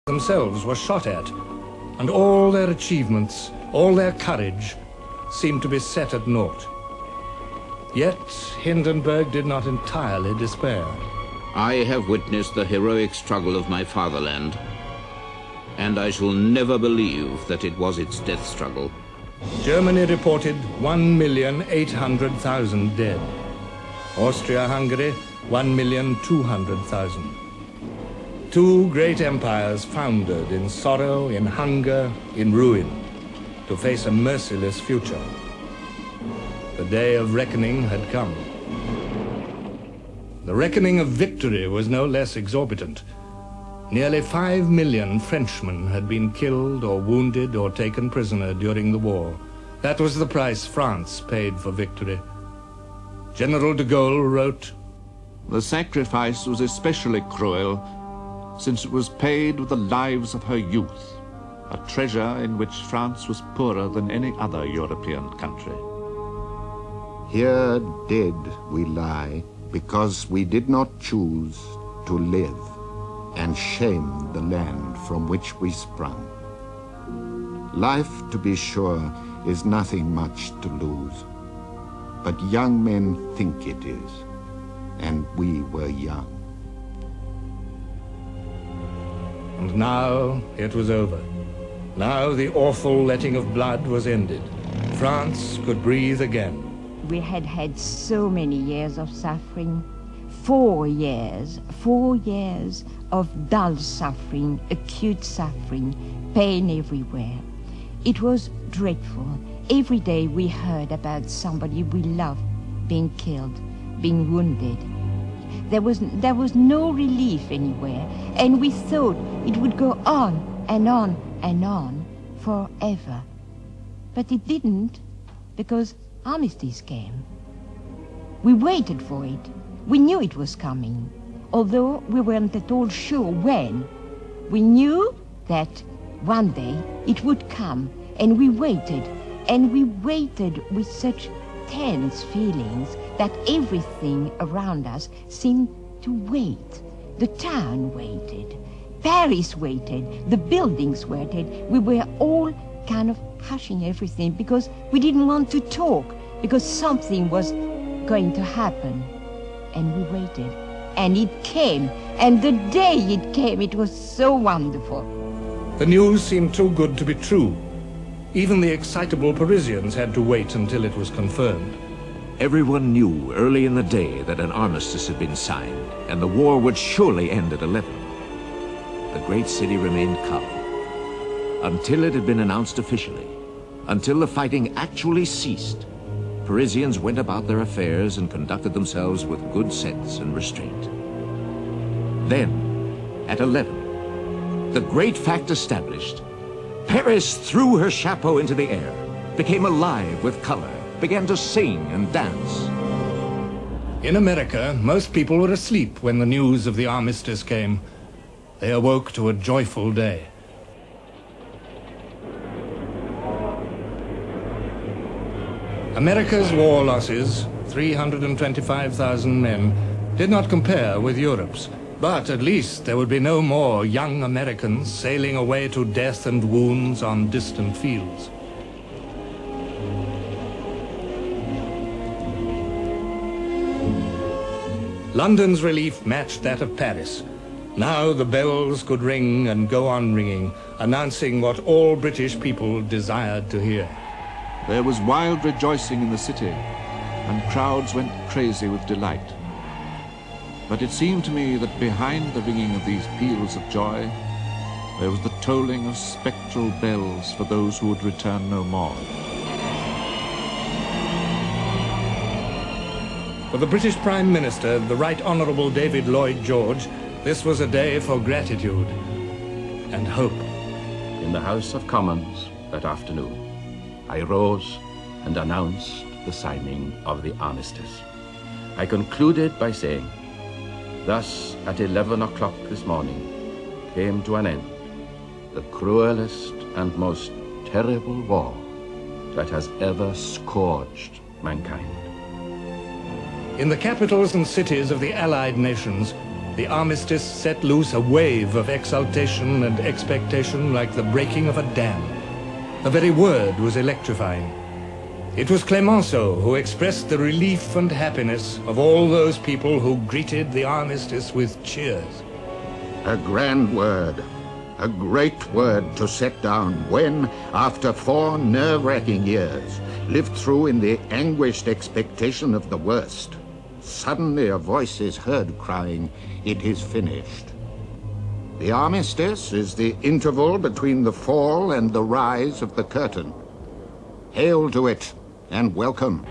themselves were shot at, and all their achievements, all their courage, seemed to be set at naught. Yet Hindenburg did not entirely despair. I have witnessed the heroic struggle of my fatherland, and I shall never believe that it was its death struggle. Germany reported 1,800,000 dead. Austria-Hungary, 1,200,000. Two great empires foundered in sorrow, in hunger, in ruin, to face a merciless future. The day of reckoning had come. The reckoning of victory was no less exorbitant. Nearly 5 million Frenchmen had been killed or wounded or taken prisoner during the war. That was the price France paid for victory. General de Gaulle wrote, "The sacrifice was especially cruel, since it was paid with the lives of her youth, a treasure in which France was poorer than any other European country." Here dead we lie, because we did not choose to live and shame the land from which we sprung. Life, to be sure, is nothing much to lose, but young men think it is, and we were young. And now it was over. Now the awful letting of blood was ended. France could breathe again. We had had so many years of suffering. 4 years of dull suffering, acute suffering, pain everywhere. It was dreadful. Every day we heard about somebody we loved being killed, being wounded. There was no relief anywhere, and we thought it would go on and on and on forever. But it didn't, because armistice came. We waited for it. We knew it was coming, although we weren't at all sure when. We knew that one day it would come, and we waited with such tense feelings that everything around us seemed to wait. The town waited, Paris waited, the buildings waited. We were all kind of hushing everything because we didn't want to talk, because something was going to happen. And we waited, and it came, and the day it came, it was so wonderful. The news seemed too good to be true. Even the excitable Parisians had to wait until it was confirmed. Everyone knew early in the day that an armistice had been signed, and the war would surely end at 11. The great city remained calm, until it had been announced officially, until the fighting actually ceased. Parisians went about their affairs and conducted themselves with good sense and restraint. Then, at 11, the great fact established, Paris threw her chapeau into the air, became alive with color, began to sing and dance. In America, most people were asleep when the news of the armistice came. They awoke to a joyful day. America's war losses, 325,000 men, did not compare with Europe's. But at least there would be no more young Americans sailing away to death and wounds on distant fields. London's relief matched that of Paris. Now the bells could ring and go on ringing, announcing what all British people desired to hear. There was wild rejoicing in the city, and crowds went crazy with delight. But it seemed to me that behind the ringing of these peals of joy, there was the tolling of spectral bells for those who would return no more. For the British Prime Minister, the Right Honourable David Lloyd George, this was a day for gratitude and hope. In the House of Commons that afternoon, I rose and announced the signing of the armistice. I concluded by saying, thus at 11 o'clock this morning came to an end the cruelest and most terrible war that has ever scourged mankind. In the capitals and cities of the Allied nations, The armistice set loose a wave of exultation and expectation like the breaking of a dam. The very word was electrifying. It was Clemenceau who expressed the relief and happiness of all those people who greeted the armistice with cheers. A grand word, a great word to set down when, after 4 nerve-wracking years, lived through in the anguished expectation of the worst, suddenly a voice is heard crying, "It is finished." The armistice is the interval between the fall and the rise of the curtain. Hail to it, and welcome.